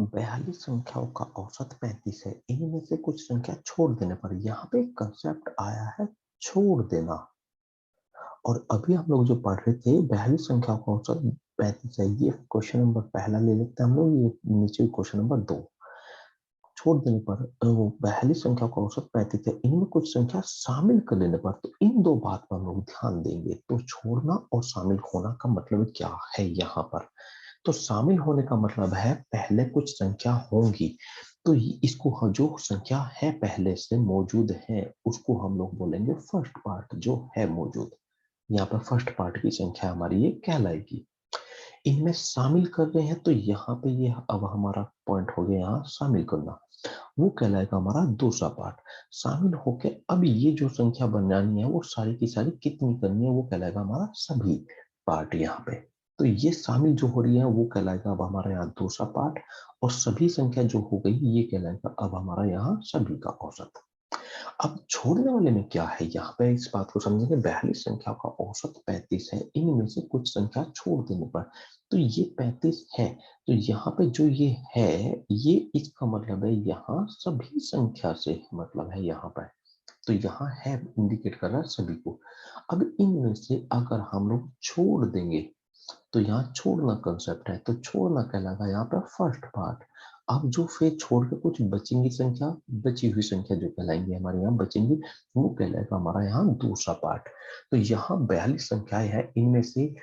42 संख्याओं का औसत 35 है। इनमें से कुछ संख्या छोड़ देने पर यहाँ पे एक कंसेप्ट आया है, छोड़ देना। और अभी हम लोग जो पढ़ रहे थे 42 संख्याओं का औसत 35 है। ये क्वेश्चन नंबर पहला ले लेते हैं हम लोग, ये नीचे क्वेश्चन नंबर 2। छोड़ देने पर 42 संख्या का औसत 35 है। इनमें कुछ संख्या शामिल कर लेने पर, तो इन दो बात पर हम लोग ध्यान देंगे। तो छोड़ना और शामिल होना का मतलब क्या है यहाँ पर? तो शामिल होने का मतलब है पहले कुछ संख्या होंगी, तो इसको जो संख्या है पहले से मौजूद है उसको हम लोग बोलेंगे फर्स्ट पार्ट जो है मौजूद। यहाँ पर फर्स्ट पार्ट की संख्या हमारी ये कहलाएगी। इनमें शामिल कर रहे हैं तो यहाँ पे ये अब हमारा पॉइंट हो गया, यहाँ शामिल करना, वो कहलाएगा हमारा दूसरा पार्ट। शामिल होके अब ये जो संख्या बनानी है वो सारी की सारी कितनी करनी है वो कहलाएगा हमारा सभी पार्ट यहाँ पे। तो ये शामिल जो हो रही है वो कहलाएगा अब हमारा यहाँ दूसरा पार्ट, और सभी संख्या जो हो गई ये कहलाएगा अब हमारा यहाँ सभी का औसत। अब छोड़ने वाले में क्या है, यहाँ पे इस बात को समझेंगे। 42 संख्या का औसत 35 है, इनमें से कुछ संख्या छोड़ देने पर, तो ये 35 है। तो यहाँ पे जो ये है, ये इसका मतलब है यहाँ सभी संख्या से मतलब है यहाँ पर। तो यहाँ है इंडिकेट कर रहा है सभी को। अब इनमें से अगर हम लोग छोड़ देंगे तो यहाँ छोड़ना कंसेप्ट है, तो छोड़ना कहलाएगा यहाँ पर फर्स्ट पार्ट। अब जो फिर छोड़ के कुछ बचेंगी संख्या, बची हुई संख्या जो कहलाएंगी हमारे यहाँ बचेंगी, वो कहलाएगा हमारा यहाँ दूसरा पार्ट। तो यहाँ 42 संख्याएं हैं, इनमें से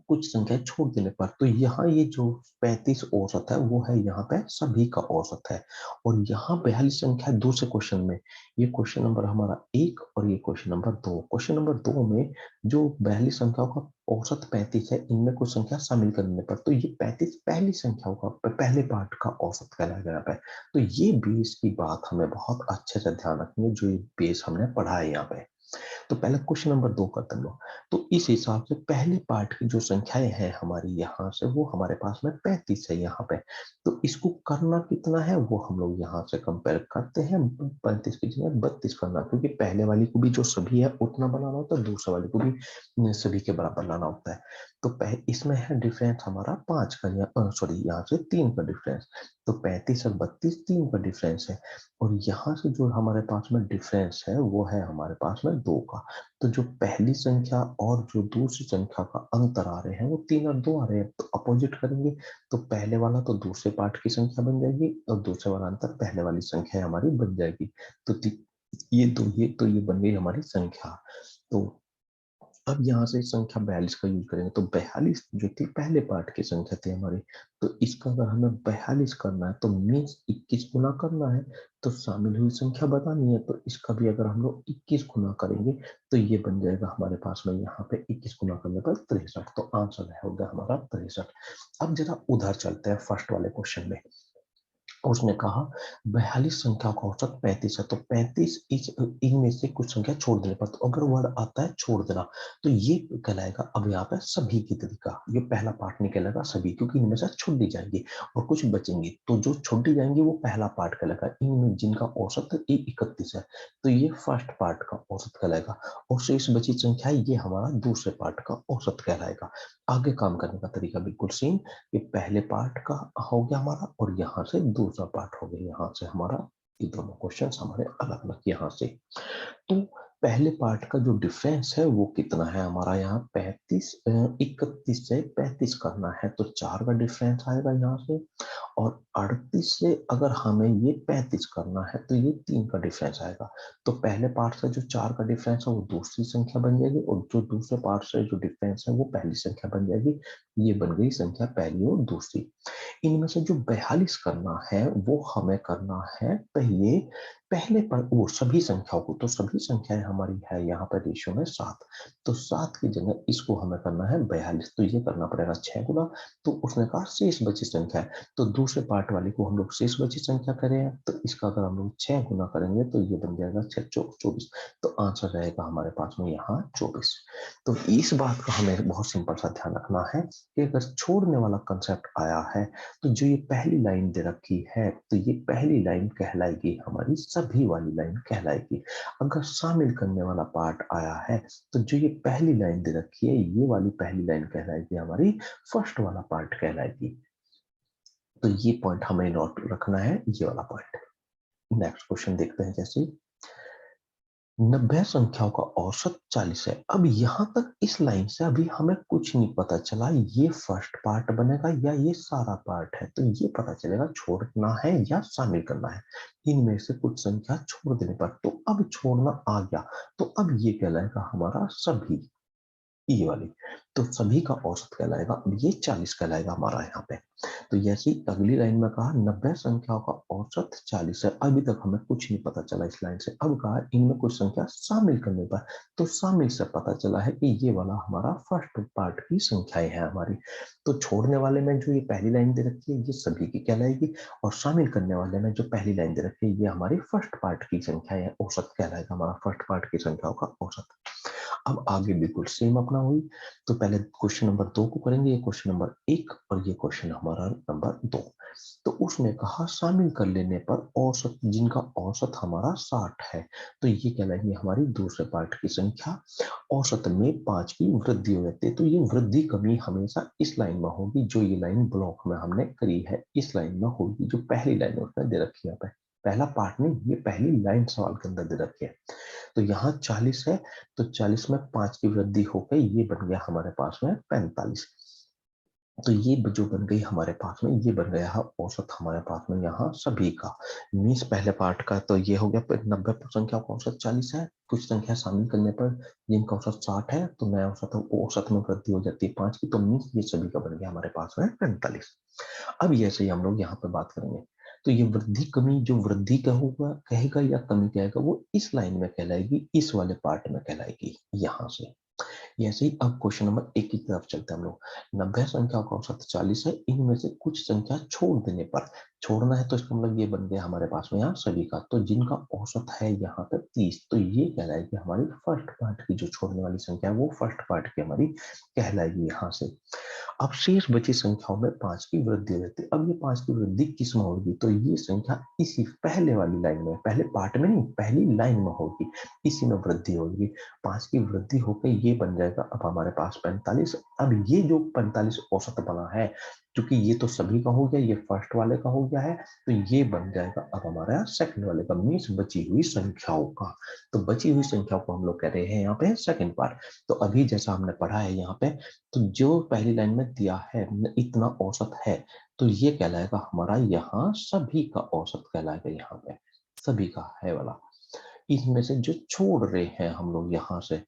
कुछ संख्याएं छोड़ देने पर, तो यहाँ ये जो 35 औसत है वो है यहाँ पे सभी का औसत है। और यहाँ 42 संख्या दूसरे क्वेश्चन में, ये क्वेश्चन नंबर हमारा 1 और ये क्वेश्चन नंबर 2। क्वेश्चन नंबर 2 में जो 42 संख्याओं का औसत 35 है, इनमें कुछ संख्या शामिल करने पर, तो ये 35 पहली संख्याओं का पहले पार्ट का औसत कहलाएगा यहाँ पे। तो ये बेस की बात हमें बहुत अच्छे से ध्यान रखनी है, जो ये बेस हमने पढ़ा है यहाँ पे। तो पहले क्वेश्चन नंबर 2 करते हैं लोग। तो इस हिसाब से पहले पार्ट की जो संख्याएं हैं हमारी यहाँ से, वो हमारे पास में 35 है यहाँ पे। तो इसको करना कितना है वो हम लोग यहाँ से कंपेयर करते हैं। 35 की जगह 32 करना, क्योंकि पहले वाली को भी जो सभी है उतना बनाना होता है, दूसरे वाले को भी सभी के बराबर लाना होता है। तो इसमें है डिफरेंस हमारा 5 का, सॉरी यहाँ से 3 का डिफरेंस। तो 35 और 32 3 का डिफरेंस है। और यहाँ से जो हमारे पास में डिफरेंस है वो है हमारे पास में 2 का। तो जो पहली संख्या और जो दूसरी संख्या का अंतर आ रहे हैं वो 3 और 2 आ रहे हैं, तो अपोजिट करेंगे। तो पहले वाला तो दूसरे पार्ट की संख्या बन जाएगी, और दूसरे वाला अंतर पहले वाली संख्या हमारी बन जाएगी। तो ये बन गई हमारी संख्या। तो अब यहाँ से संख्या 42 का यूज करेंगे, तो 42 जो थी पहले पार्ट की संख्या थी हमारी। तो इसका अगर हमें 42 करना है तो मीन्स 21 गुना करना है, तो शामिल हुई संख्या बतानी है। तो इसका भी अगर हम लोग 21 गुना करेंगे तो ये बन जाएगा हमारे पास में यहाँ पे 21 गुना करने पर 63। तो आंसर होगा हमारा 63। अब जरा उधर चलते हैं फर्स्ट वाले क्वेश्चन में। उसने कहा 42 संख्या का औसत 35 है, तो 35 इनमें से कुछ संख्या छोड़ देने पर, तो अगर वर्ड आता है छोड़ देना, तो ये कहलाएगा अब यहाँ पे सभी की तरीका। ये पहला पार्ट नहीं कहलाएगा सभी, क्योंकि इनमें से छूट दी जाएंगी और कुछ बचेंगी, तो जो छूट दी जाएंगी वो पहला पार्ट कहलाएगा। इनमें जिनका औसत 31 है, तो ये फर्स्ट पार्ट का औसत कहलाएगा। और शेष बची संख्या ये हमारा दूसरे पार्ट का औसत कहलाएगा। आगे काम करने का तरीका बिल्कुल सेम। ये पहले पार्ट का हो गया हमारा, और यहाँ से दूसरा पार्ट हो गया यहाँ से हमारा। ये दोनों क्वेश्चन हमारे अलग अलग यहाँ से। तो पहले पार्ट का जो डिफरेंस है वो कितना है हमारा, यहाँ 31 से 35 करना है, तो 4 का डिफरेंस आएगा यहाँ से। और 38 से अगर हमें ये 35 करना है तो ये 3 का डिफरेंस आएगा। तो पहले पार्ट से जो 4 का डिफरेंस है वो दूसरी संख्या बन जाएगी, और जो दूसरे पार्ट से जो डिफरेंस है वो पहली संख्या बन जाएगी। ये बन गई संख्या पहली और दूसरी। इनमें से जो 42 करना है वो हमें करना है पहले पहले पर वो सभी संख्याओं को। तो सभी संख्याएं हमारी है यहाँ पर रेशियो में 7, तो 7 की जगह इसको हमें करना है 42, तो ये करना पड़ेगा 6 गुना। तो उसने कहा शेष बची संख्या है, तो दूसरे पार्ट वाले को हम लोग शेष बची संख्या करें, तो इसका अगर हम लोग 6 गुना करेंगे तो ये बन जाएगा 6 24। तो आंसर रहेगा हमारे पास में यहाँ 24। तो इस बात का हमें बहुत सिंपल सा ध्यान रखना है कि अगर छोड़ने वाला कंसेप्ट आया है, तो जो ये पहली लाइन दे रखी है, तो ये पहली लाइन कहलाएगी हमारी सभी वाली लाइन कहलाएगी। अगर शामिल करने वाला पार्ट आया है, तो जो ये पहली लाइन दे रखी है, ये वाली पहली लाइन कहलाएगी हमारी फर्स्ट वाला पार्ट कहलाएगी। तो ये पॉइंट हमें नोट रखना है, ये वाला पॉइंट। नेक्स्ट क्वेश्चन देखते हैं। जैसे 90 संख्याओं का औसत 40 है। अब यहां तक इस लाइन से अभी हमें कुछ नहीं पता चला, ये फर्स्ट पार्ट बनेगा या ये सारा पार्ट है। तो ये पता चलेगा छोड़ना है या शामिल करना है। इनमें से कुछ संख्या छोड़ देने पर, तो अब छोड़ना आ गया, तो अब ये कहलाएगा हमारा सभी, ये वाली। तो सभी का औसत कहलाएगा, अब ये 40 कहलाएगा हमारा यहाँ पे। तो जैसे ही अगली लाइन में कहा 90 संख्याओं का औसत 40 है। अभी तक हमें कुछ नहीं पता चला इस लाइन से। अब कहा इनमें कुछ संख्या शामिल करने पर, तो शामिल से पता चला है कि ये वाला हमारा फर्स्ट पार्ट की संख्याएं हैं हमारी। तो छोड़ने वाले में जो ये पहली लाइन दे रखी है ये सभी की कहलाएगी, और शामिल करने वाले में जो पहली लाइन दे रखी है ये हमारी फर्स्ट पार्ट की संख्या है, औसत कहलाएगा हमारा फर्स्ट पार्ट की संख्याओं का औसत। अब आगे बिल्कुल सेम अपना हुई। तो पहले क्वेश्चन नंबर 2 को करेंगे, ये क्वेश्चन नंबर 1 और ये क्वेश्चन हमारा नंबर 2। तो उसने कहा शामिल कर लेने पर औसत, जिनका औसत हमारा 60 है, तो ये कहलाएंगे हमारी दूसरे पार्ट की संख्या। औसत में 5 की वृद्धि हो जाती है। तो ये वृद्धि कमी हमेशा इस लाइन में होगी, जो ये लाइन ब्लॉक में हमने करी है, इस लाइन में होगी, जो पहली लाइन उसने दे रखी है। पहला पार्ट नहीं, ये पहली लाइन सवाल के अंदर दे रखी है। तो यहाँ 40 है, तो 40 में 5 की वृद्धि हो गई, ये बन गया हमारे पास में 45। तो ये जो बन गई हमारे पास में, ये बन गया है औसत हमारे पास में यहाँ सभी का। मीन्स पहले पार्ट का तो ये हो गया, 90 संख्या का औसत 40 है, कुछ संख्या शामिल करने पर जिनका औसत 60 है, तो नया औसत, औसत में वृद्धि हो जाती है 5 की, तो मीन्स ये सभी का बन गया हमारे पास में 45। अब ऐसे ही हम लोग यहाँ पे बात करेंगे। तो ये वृद्धि कमी, जो वृद्धि का होगा कहेगा या कमी कहेगा, वो इस लाइन में कहलाएगी, इस वाले पार्ट में कहलाएगी यहाँ से। ऐसे ही अब क्वेश्चन नंबर 1 की तरफ चलते हैं हम लोग। 90 संख्याओं का औसत 40 है, इनमें से कुछ संख्या छोड़ देने पर, छोड़ना है तो इसका मतलब ये बन गया हमारे पास में यहाँ सभी का। तो जिनका औसत है यहाँ पे 30, तो ये कहलाएगी हमारी फर्स्ट पार्ट की, जो छोड़ने वाली संख्या है वो फर्स्ट पार्ट की हमारी कहलाएगी यहाँ से। अब शेष बची संख्याओं में 5 की वृद्धि रहती है। अब ये 5 की वृद्धि किस में होगी, तो ये संख्या इसी पहले वाली लाइन में, पहले पार्ट में नहीं, पहली लाइन में होगी, इसी में वृद्धि होगी। 5 की वृद्धि होकर ये बन जाएगा अब हमारे पास 45। अब ये जो 45 औसत बना है, क्योंकि ये तो सभी का हो गया, ये फर्स्ट वाले का हो गया है, तो ये बन जाएगा अब हमारा सेकंड वाले का, मीन्स बची हुई संख्याओं का। तो बची हुई संख्याओं को हम लोग कह रहे हैं यहाँ पे सेकंड पार्ट। तो अभी जैसा हमने पढ़ा है यहाँ पे, तो जो पहली लाइन में दिया है इतना औसत है, तो ये कहलाएगा हमारा यहाँ सभी का औसत कहलाएगा, यहाँ पे सभी का है वाला। इसमें से जो छोड़ रहे हैं हम लोग यहाँ से,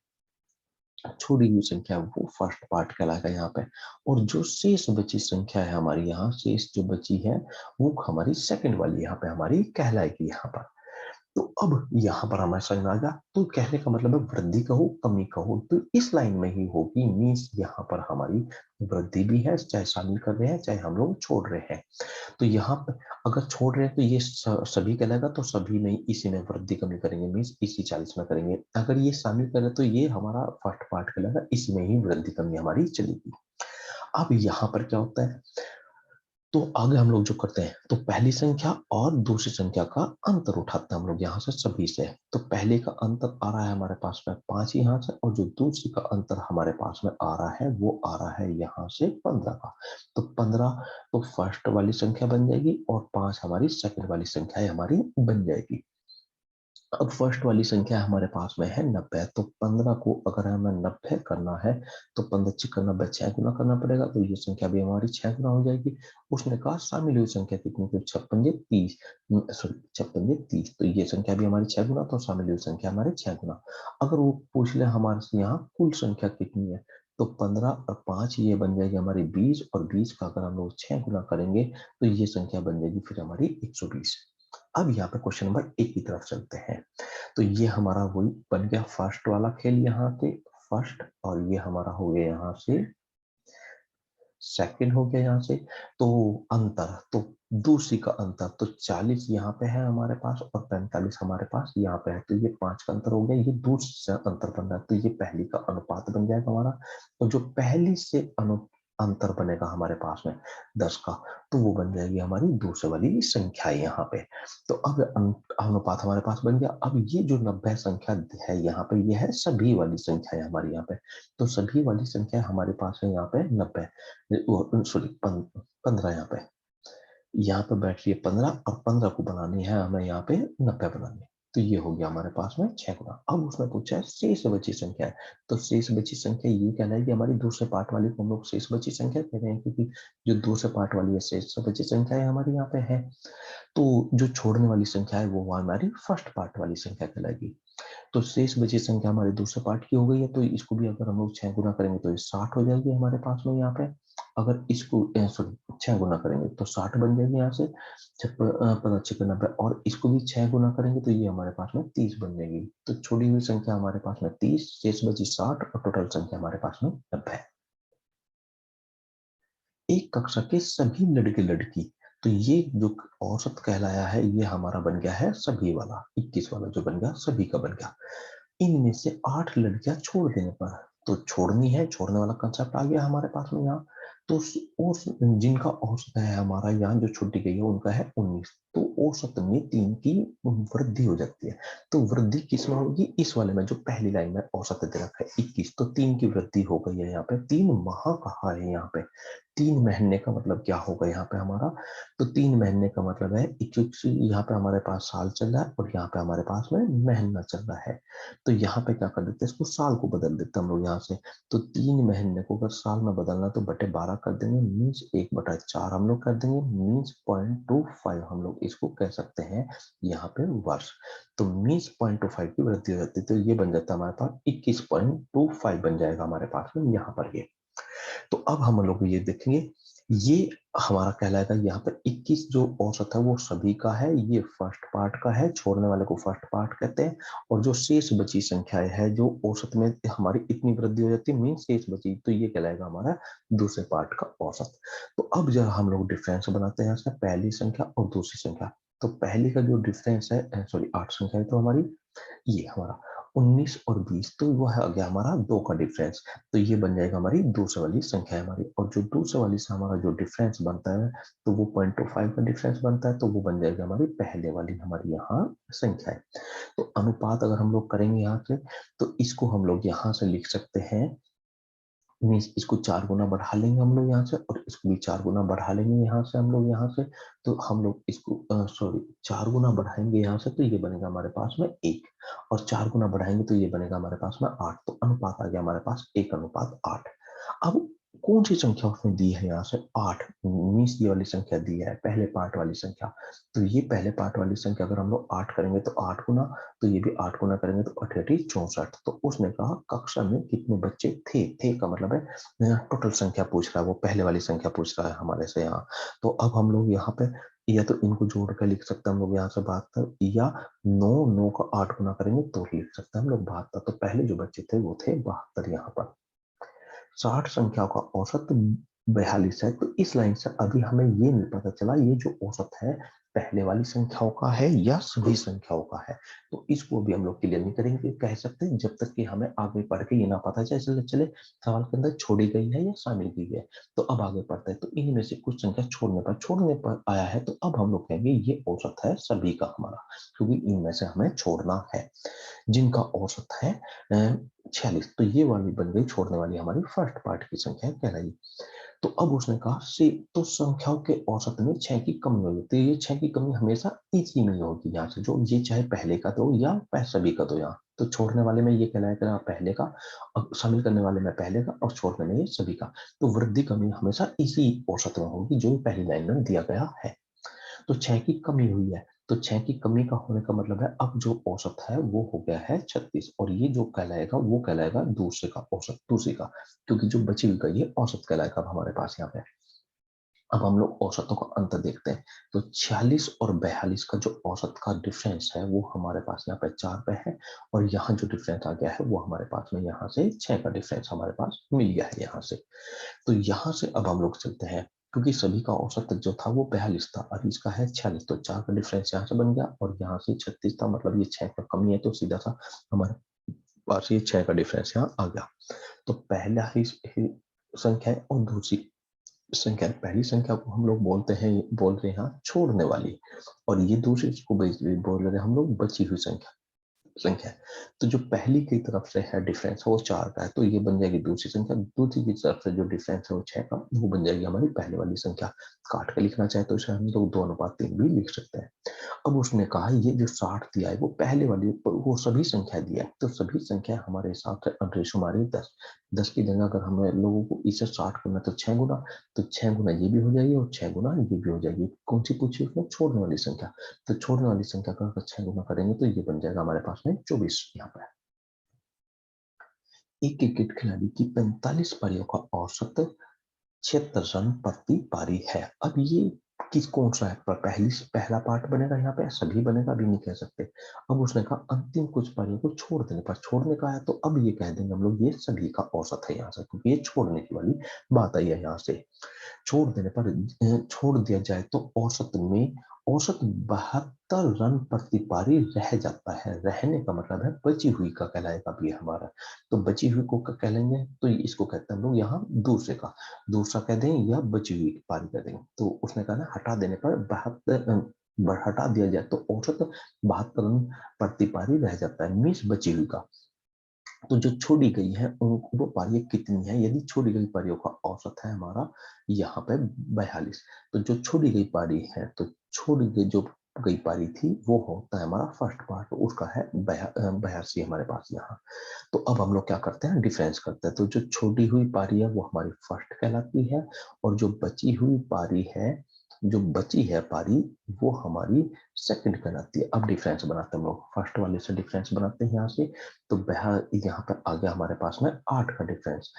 छोड़ी हुई संख्या, वो फर्स्ट पार्ट कहलाएगा यहाँ पे। और जो शेष बची संख्या है हमारी, यहाँ शेष जो बची है वो हमारी सेकंड वाली यहाँ पे हमारी कहलाएगी यहाँ पर। तो अब यहाँ पर हमें समझ में आ गया। तो कहने का मतलब है वृद्धि कहो कमी कहो तो इस लाइन में ही होगी, मीन्स यहाँ पर हमारी वृद्धि भी है, चाहे शामिल कर रहे हैं चाहे हम लोग छोड़ रहे हैं। तो यहाँ पर अगर छोड़ रहे हैं तो ये सभी कहलाएगा, तो सभी में इसी में वृद्धि कमी करेंगे, मीन्स इसी 40 में करेंगे। अगर ये शामिल करें तो ये हमारा फर्स्ट पार्ट कहलाएगा, इसमें ही वृद्धि कमी हमारी चलेगी। अब यहाँ पर क्या होता है, तो आगे हम लोग जो करते हैं, तो पहली संख्या और दूसरी संख्या का अंतर उठाते हैं हम लोग यहाँ से सभी से। तो पहले का अंतर आ रहा है हमारे पास में 5 यहाँ से, और जो दूसरी का अंतर हमारे पास में आ रहा है वो आ रहा है यहाँ से 15 का। तो 15 तो फर्स्ट वाली संख्या बन जाएगी, और 5 हमारी सेकंड वाली संख्या हमारी बन जाएगी। अब फर्स्ट वाली संख्या हमारे पास में है 90, तो 15 को अगर हमें 90 करना है, तो 15 चिक 90 6 गुना करना पड़ेगा, तो ये संख्या भी हमारी 6 गुना हो जाएगी। उसने कहा शामिल हुई संख्या कितनी, तो 56 30, सॉरी 56 30, तो ये संख्या भी हमारी 6 गुना, तो शामिल हुई संख्या हमारी 6 गुना। अगर वो पूछ ले हमारे से यहाँ कुल संख्या कितनी है, तो 15 और 5 ये बन जाएगी हमारी 20, और 20 का अगर हम लोग 6 गुना करेंगे तो ये संख्या बन जाएगी फिर हमारी 120। अब यहाँ पे क्वेश्चन नंबर 1 की तरफ चलते हैं। तो ये हमारा वही बन गया फर्स्ट वाला खेल यहाँ पे फर्स्ट, और ये हमारा हो गया यहाँ से सेकंड हो गया यहाँ से। तो अंतर, तो दूसरी का अंतर, तो 40 यहाँ पे है हमारे पास और 45 हमारे पास यहाँ पे है, तो ये 5 का अंतर हो गया, ये दूसरी से अंतर बन रहा है, तो ये पहली का अनुपात बन जाएगा हमारा। और जो पहली से अंतर बनेगा हमारे पास में 10 का, तो वो बन जाएगी हमारी दूसरे वाली संख्या यहाँ पे। तो अब अनुपात हमारे पास बन गया। अब ये जो 90 संख्या है यहाँ पे, ये है सभी वाली संख्या है हमारी यहाँ पे। तो सभी वाली संख्या हमारे पास है यहाँ पे 90, सॉरी 15 यहाँ पे, यहाँ पे बैटरी है 15 और 15 को बनानी है हमें यहाँ पे 90 बनानी है। तो ये हो गया हमारे पास में 6 गुना। अब उसने पूछा है शेष बची संख्या है, तो शेष बची संख्या ये कहलाएगी हमारी दूसरे पार्ट वाली को हम लोग शेष बची संख्या कहते हैं, क्योंकि जो दूसरे पार्ट वाली है शेष बची संख्या है हमारी यहाँ पे है। तो जो छोड़ने वाली संख्या है वो हमारी फर्स्ट पार्ट वाली संख्या कहलाएगी। तो शेष बची संख्या हमारे दूसरे पार्ट की हो गई है, तो इसको भी अगर हम लोग 6 गुना करेंगे तो ये 60 हो जाएगी हमारे पास में यहाँ पे। अगर इसको सॉरी 6 गुना करेंगे तो 60 बन जाएगी यहाँ से, 90, और इसको भी 6 गुना करेंगे तो ये हमारे पास में 30 बन जाएगी। तो छोड़ी हुई संख्या हमारे पास में 30, शेष बची 60 और टोटल संख्या हमारे पास में 90। एक कक्षा के सभी लड़के लड़की, तो ये जो औसत कहलाया है ये हमारा बन गया है सभी वाला, 21 वाला जो बन गया सभी का बन गया। इनमें से 8 लड़कियां छोड़ देने पर, तो छोड़नी है, छोड़ने वाला कंसेप्ट आ गया हमारे पास में यहाँ। तो जिनका औसत है हमारा यहाँ जो छुट्टी गई है उनका है 19, तो औसत में 3 की वृद्धि हो जाती है। तो वृद्धि किस में होगी, इस वाले में जो पहली लाइन में औसत दे रखा है 21, तो 3 की वृद्धि हो गई है यहाँ पे। 3 माह कहा है यहाँ पे, 3 महीने का मतलब क्या होगा यहाँ पे हमारा, तो 3 महीने का मतलब है 21, यहाँ पे हमारे पास साल चल रहा है और यहाँ पे हमारे पास में महीना चल रहा है। तो यहाँ पे क्या कर देते हैं, इसको साल को बदल देते हैं हम लोग यहाँ से। तो 3 महीने को अगर साल में बदलना तो बटे 12 कर देंगे, मीन्स 1/4 हम लोग कर देंगे, मीन्स 0.25 हम लोग इसको कह सकते हैं यहाँ पे वर्ष। तो मीन्स 0.25 की वृद्धि हो जाती है, तो ये बन जाता है हमारे पास 21.25 बन जाएगा हमारे पास में यहाँ पर ये। तो अब हम लोग ये देखेंगे, ये हमारा कहलाएगा यहाँ पर 21 जो औसत है वो सभी का है, ये फर्स्ट पार्ट का है, छोड़ने वाले को फर्स्ट पार्ट कहते हैं। और जो शेष बची संख्याएं है जो औसत में हमारी इतनी वृद्धि हो जाती है मीन शेष बची, तो ये कहलाएगा हमारा दूसरे पार्ट का औसत। तो अब जब हम लोग डिफरेंस बनाते हैं पहली संख्या और दूसरी संख्या, तो पहली का जो डिफरेंस है सॉरी 8 संख्या है तो हमारी ये हमारा 19 और 20, तो वो है गया हमारा 2 का डिफरेंस, तो ये बन जाएगा हमारी दूसरे वाली संख्या है हमारी। और जो दूसरे वाली से हमारा जो डिफरेंस बनता है तो वो 0.25 का डिफरेंस बनता है, तो वो बन जाएगा हमारी पहले वाली हमारी यहाँ संख्या है। तो अनुपात अगर हम लोग करेंगे यहाँ से, तो इसको हम लोग यहाँ से लिख सकते हैं, मीन्स इसको 4 गुना बढ़ा लेंगे हम लोग यहाँ से, और इसको भी 4 गुना बढ़ा लेंगे यहाँ से हम लोग यहाँ से। तो हम लोग इसको सॉरी 4 गुना बढ़ाएंगे यहाँ से, तो ये बनेगा हमारे पास में 1, और 4 गुना बढ़ाएंगे तो ये बनेगा हमारे पास में 8, तो अनुपात आ गया हमारे पास 1:8। अब कौन सी संख्या उसने दी है यहाँ से, 8, मीन्स ये वाली संख्या दी है पहले पार्ट वाली संख्या। तो ये पहले पार्ट वाली संख्या अगर हम लोग 8 करेंगे तो 8 गुना, तो ये भी 8 गुना करेंगे तो 8×8 64। तो उसने कहा कक्षा में कितने बच्चे थे का मतलब है टोटल संख्या पूछ रहा है, वो पहले वाली संख्या पूछ रहा है हमारे से यहाँ। तो अब हम लोग यहाँ पे या तो इनको जोड़ कर लिख सकते हैं हम लोग यहाँ से 72, या 9 का 8 गुना करेंगे तो लिख सकते हैं हम लोग 72। तो पहले जो बच्चे थे वो थे 72 यहाँ पर। 60 संख्याओं का औसत 42 है, तो इस लाइन से अभी हमें ये नहीं पता चला ये जो औसत है पहले वाली संख्याओं का है या सभी संख्याओं का है। तो इसको भी हम लोग क्लियर नहीं करेंगे, कह सकते हैं जब तक कि हमें आगे पढ़ के ये ना पता चले सवाल के अंदर छोड़ी गई है या शामिल की गई है। तो अब आगे पढ़ते हैं, तो इनमें से कुछ संख्या छोड़ने पर आया है, तो अब हम लोग कहेंगे ये औसत है सभी का हमारा, क्योंकि इनमें से हमें छोड़ना है। जिनका औसत है 46, तो ये वाली बन गई छोड़ने वाली हमारी फर्स्ट पार्ट की संख्या कहलाई। तो अब उसने कहा से तो संख्याओं के औसत में 6 की कमी होगी, तो ये 6 की कमी हमेशा इसी में होगी यहाँ से, जो ये चाहे पहले का दो या सभी का दो यहाँ। तो छोड़ने वाले में ये कहलाएगा पहले का, और शामिल करने वाले में पहले का, और छोड़ने में ये सभी का। तो वृद्धि कमी हमेशा इसी औसत में होगी जो पहली लाइन में दिया गया है। तो 6 की कमी हुई है, तो 6 की कमी का होने का मतलब है अब जो औसत है वो हो गया है 36, और ये जो कहलाएगा वो कहलाएगा दूसरे का औसत, दूसरी का, क्योंकि जो बची हुई का ये औसत कहलाएगा अब हमारे पास यहाँ पे। अब हम लोग औसतों का अंतर देखते हैं, तो 46 और 42 का जो औसत का डिफरेंस है वो हमारे पास यहाँ पे 4 पे है, और यहाँ जो डिफरेंस आ गया है वो हमारे पास में यहाँ से 6 का डिफरेंस हमारे पास मिल गया है यहाँ से। तो यहाँ से अब हम लोग चलते हैं, क्योंकि सभी का औसत जो था वो 42 था और इसका है 46, तो 4 का डिफरेंस यहाँ से बन गया, और यहाँ से 36 था, मतलब ये 6 का कमी है, तो सीधा सा हमारे पास ये 6 का डिफरेंस यहाँ आ गया। तो पहला ही संख्या है, और दूसरी संख्या, पहली संख्या को हम लोग बोल रहे हैं छोड़ने वाली, और ये दूसरी को बोल रहे हैं हम लोग बची हुई संख्या। संख्या है। तो जो पहली की तरफ से है डिफरेंस है वो 4 का है, तो ये बन जाएगी दूसरी संख्या। दूसरी की तरफ से जो डिफरेंस है वो 6 का, वो बन जाएगी हमारी पहले वाली संख्या। काट के लिखना चाहे तो इसे हम लोग 2:3 भी लिख सकते हैं। अब उसने कहा ये जो 60 दिया है वो पहले वाली वो सभी संख्या दिया है, तो सभी संख्या हमारे हिसाब से रेशो हमारी 10। 10 की जगह अगर हमें लोगों को इसे 60 करना तो 6 गुना, तो 6 गुना ये भी हो जाएगी और 6 गुना ये भी हो जाएगी। कौन सी पूछी उसने? छोड़ने वाली संख्या। तो छोड़ने वाली संख्या का अगर 6 गुना करेंगे तो ये बन जाएगा हमारे पास में 24 यहाँ पर। एक क्रिकेट खिलाड़ी की 45 पारियों का औसत 76 रन प्रति पारी है। अब ये किस कौन सा है? पहला पार्ट बनेगा यहाँ पे, सभी बनेगा, अभी नहीं कह सकते। अब उसने कहा अंतिम कुछ पारियों को छोड़ देने पर, छोड़ने का है तो अब ये कह देंगे हम लोग ये सभी का औसत है यहाँ से, क्योंकि ये छोड़ने की वाली बात आई है यहाँ से। छोड़ देने पर छोड़ दिया जाए तो औसत में औसत 72 रन प्रति पारी रह जाता है। रहने का मतलब है बची हुई का कहलाएगा भी हमारा। तो बची हुई को कहलेंगे तो इसको कहते हैं हम लोग यहाँ दूसरे का, दूसरा कह दें या बची हुई पारी कह देंगे। तो उसने कहा ना हटा देने पर 72 हटा दिया जाए तो औसत 72 रन प्रति पारी रह जाता है, मीन्स बची हुई का। तो जो छोड़ी गई है उनको वो पारियां कितनी है? यदि छोड़ी गई पारियों का औसत है हमारा यहाँ पे 42, तो जो छोड़ी गई पारी है, तो छोड़ी गई जो गई पारी थी वो होता है हमारा फर्स्ट पार्ट, उसका है 82 हमारे पास यहाँ। तो अब हम लोग क्या करते हैं? डिफरेंस करते हैं। तो जो छोड़ी हुई पारी है वो हमारी फर्स्ट कहलाती है, और जो बची हुई पारी है, जो बची है पारी, वो हमारी सेकंड कहलाती है। अब डिफरेंस बनाते हैं हम लोग, फर्स्ट वाले से डिफरेंस बनाते हैं यहाँ से। तो यहाँ पर आ गया हमारे पास में 8 का डिफरेंस,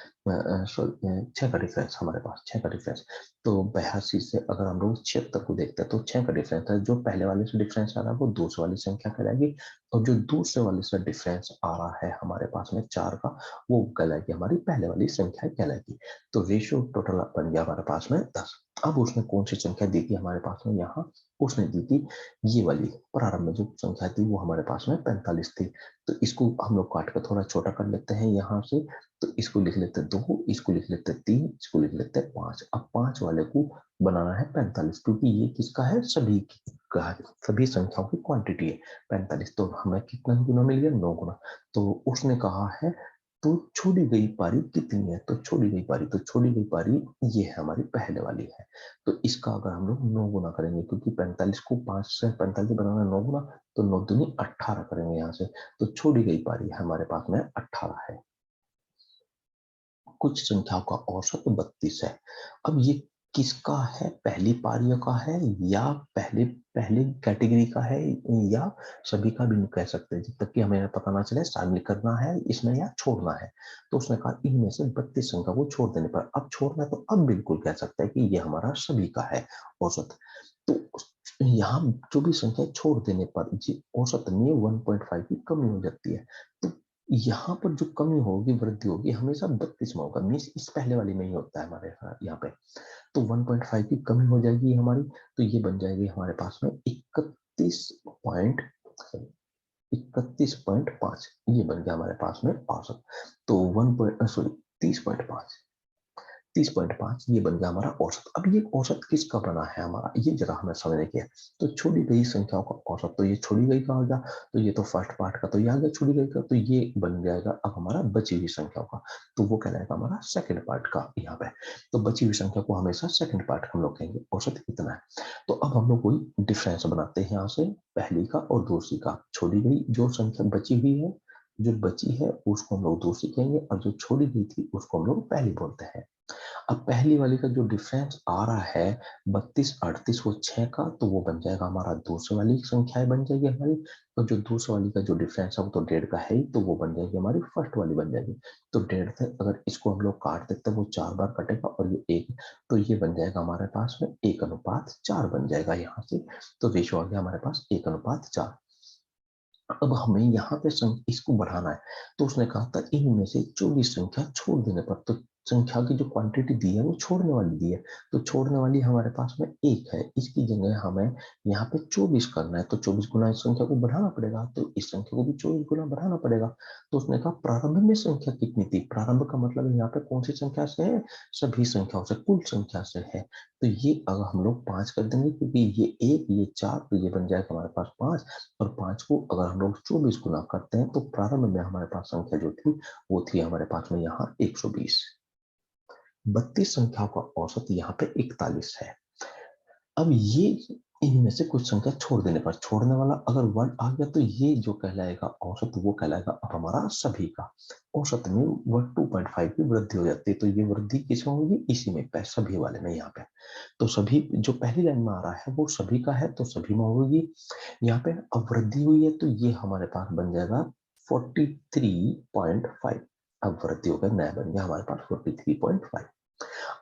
सॉरी 6 का डिफरेंस, हमारे पास 6 का डिफरेंस। तो 82 से अगर हम लोग 76 को देखते हैं तो 6 का डिफरेंस है। जो पहले वाले से डिफरेंस आ रहा है वो दूसरे वाली संख्या कहलाएगी, और जो दूसरे वाले से डिफरेंस आ रहा है हमारे पास में 4 का, वो कहलाएगी हमारी पहले वाली संख्या कहलाएगी। तो रेशियो टोटल बन गया हमारे पास में 10। अब उसने कौन सी संख्या दी थी हमारे पास में यहाँ? उसने दी थी ये वाली, प्रारंभ में जो संख्या थी वो हमारे पास में 45 थी। तो इसको हम लोग काट कर थोड़ा छोटा कर लेते हैं यहाँ से। तो इसको लिख लेते 2, इसको लिख लेते 3, इसको लिख लेते 5। अब 5 वाले को बनाना है 45, क्योंकि ये किसका है? सभी का है, सभी संख्याओं की क्वांटिटी है 45। तो हमें कितना गुना मिल गया? 9 गुना। तो उसने कहा है तो छोड़ी गई पारी कितनी है? तो छोड़ी गई पारी, तो छोड़ी गई पारी ये है हमारी पहले वाली है। तो इसका अगर हम लोग 9 गुना करेंगे, क्योंकि 45 को 5 से 45 बनाना 9 गुना, तो 9 दूनी 18 करेंगे यहाँ से। तो छोड़ी गई पारी हमारे पास में 18 है। कुछ संख्याओं का औसत 32 है। अब ये किसका है? पहली पारियों का है, या पहले पहले कैटेगरी का है, या सभी का भी नहीं कह सकते जब तक कि हमें पता ना चले शामिल करना है इसमें या छोड़ना है। तो उसने कहा इनमें से 32 संख्या को छोड़ देने पर, अब छोड़ना है तो अब बिल्कुल कह सकते हैं कि ये हमारा सभी का है औसत। तो यहाँ जो भी संख्या छोड़ देने पर औसत में 1.5 की कमी हो जाती है। तो यहाँ पर जो कमी होगी, वृद्धि होगी, हमेशा 32 में होगा, मीन्स इस पहले वाली में ही होता है हमारे यहाँ पे। तो 1.5 की कमी हो जाएगी हमारी, तो ये बन जाएगी हमारे पास में 31.5, ये बन गया हमारे पास में औसत। तो 30.5, 30.5 ये बन गया हमारा औसत। अब ये औसत किसका बना है हमारा, ये जरा हमें समझने की है। तो छोड़ी गई संख्याओं का औसत, तो ये छोड़ी गई का हो गया, तो ये तो फर्स्ट पार्ट का तो ये आ गया छोड़ी गई का, तो ये बन जाएगा अब हमारा बची हुई संख्याओं का, तो वो कहलाएगा हमारा सेकंड पार्ट का यहाँ पे। तो बची हुई संख्या को हमेशा सेकंड पार्ट हम लोग कहेंगे, औसत इतना है। तो अब हम लोग कोई डिफरेंस बनाते हैं यहाँ से, पहली का और दूसरी का। छोड़ी गई जो संख्या बची हुई है, जो बची है उसको हम लोग दूसरी कहेंगे, और जो छोड़ी गई थी उसको हम लोग पहली बोलते हैं। अब पहली वाली का जो डिफरेंस आ रहा है 32 38 वो 6 का, तो वो बन जाएगा हमारा दूसरे वाली संख्याएं बन जाएगी हमारी। और जो दूसरे वाली का जो डिफरेंस है वो तो 1.5 का है ही, तो वो बन जाएगी हमारी फर्स्ट वाली बन जाएगी। तो 1.5 से अगर इसको हम लोग काट देते हैं वो 4 बार कटेगा, और ये 1, तो ये बन जाएगा हमारे पास में 1:4 बन जाएगा यहाँ से। तो रेशो आ गया हमारे पास 1:4। अब हमें यहाँ पे इसको बढ़ाना है, तो उसने कहा था इनमें से 24 संख्या छोड़ देने पर, तो संख्या की जो क्वांटिटी दी है वो छोड़ने वाली दी है, तो छोड़ने वाली हमारे पास में 1 है, इसकी जगह हमें यहाँ पे 24 करना है, तो 24 गुना इस संख्या को बढ़ाना पड़ेगा, तो इस संख्या को भी 24 गुना बढ़ाना पड़ेगा। तो उसने कहा प्रारंभ में संख्या कितनी थी, प्रारंभ का मतलब यहाँ पे कौन सी संख्या से है, सभी संख्याओं से, कुल संख्या से है। तो ये अगर हम लोग 5 कर देंगे, क्योंकि ये 1 ये 4, तो ये बन जाएगा हमारे पास 5, और 5 को अगर हम लोग 24 गुना करते हैं, तो प्रारंभ में हमारे पास संख्या जो थी वो थी हमारे पास में यहाँ 120। 32 संख्याओं का औसत यहाँ पे 41 है। अब ये इनमें से कुछ संख्या छोड़ देने पर, छोड़ने वाला अगर वर्ड आ गया, तो ये जो कहलाएगा औसत वो कहलाएगा अब हमारा सभी का। औसत में वर्ड 2.5 की वृद्धि हो जाती है, तो ये वृद्धि किसमें होगी, इसी में सभी वाले में यहाँ पे। तो सभी जो पहली लाइन में आ रहा है वो सभी का है, तो सभी में होगी। यहाँ पे अब वृद्धि हुई है, तो ये हमारे पास बन जाएगा 43.5। अब वृद्धि होकर नया बन गया हमारे पास 43.5।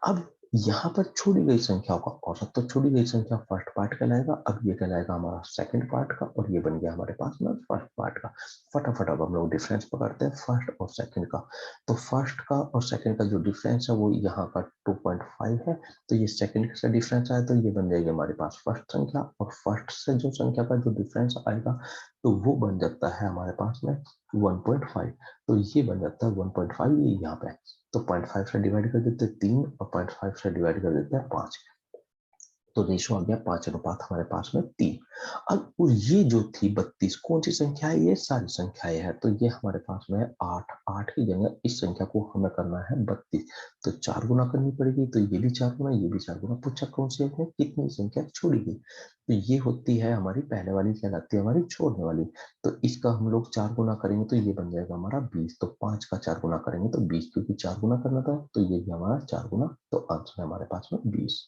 अब यहाँ पर छोड़ी गई संख्याओं का औसत, तो छोड़ी गई संख्या फर्स्ट पार्ट कहलाएगा, अब ये कहलाएगा हमारा सेकंड पार्ट का, और ये बन गया हमारे पास में फर्स्ट पार्ट का। फटाफट अब हम लोग डिफरेंस पकड़ते हैं फर्स्ट और सेकंड का। तो फर्स्ट का और सेकंड का जो डिफरेंस है वो यहाँ का 2.5 है, तो ये सेकंड से डिफरेंस आया, तो ये बन जाएगी हमारे पास फर्स्ट संख्या, और फर्स्ट से जो संख्या का जो डिफरेंस आएगा तो वो बन जाता है हमारे पास में 1.5। तो ये बन जाता है 1.5, ये यहाँ पे, तो 0.5 से डिवाइड कर देते हैं 3, और 0.5 से डिवाइड कर देते हैं 5, तो रेशो आ गया 5 अनुपात हमारे पास में 3। अब और ये जो थी 32 कौन सी संख्या है, ये सारी संख्याएं है, तो ये हमारे पास में 8, 8 की जगह इस संख्या को हमें करना है 32, तो 4 गुना करनी पड़ेगी, तो ये भी 4 गुना, ये भी 4 गुना। पूछा कौन सी है, कितनी संख्या छोड़ी गई, तो ये होती है हमारी पहले वाली, कहलाती है हमारी छोड़ने वाली। तो इसका हम लोग 4 गुना करेंगे तो ये बन जाएगा हमारा 20, तो 5 का 4 गुना करेंगे तो 20, क्योंकि 4 गुना करना था, तो ये भी हमारा 4 गुना, तो आंसर है हमारे पास में 20।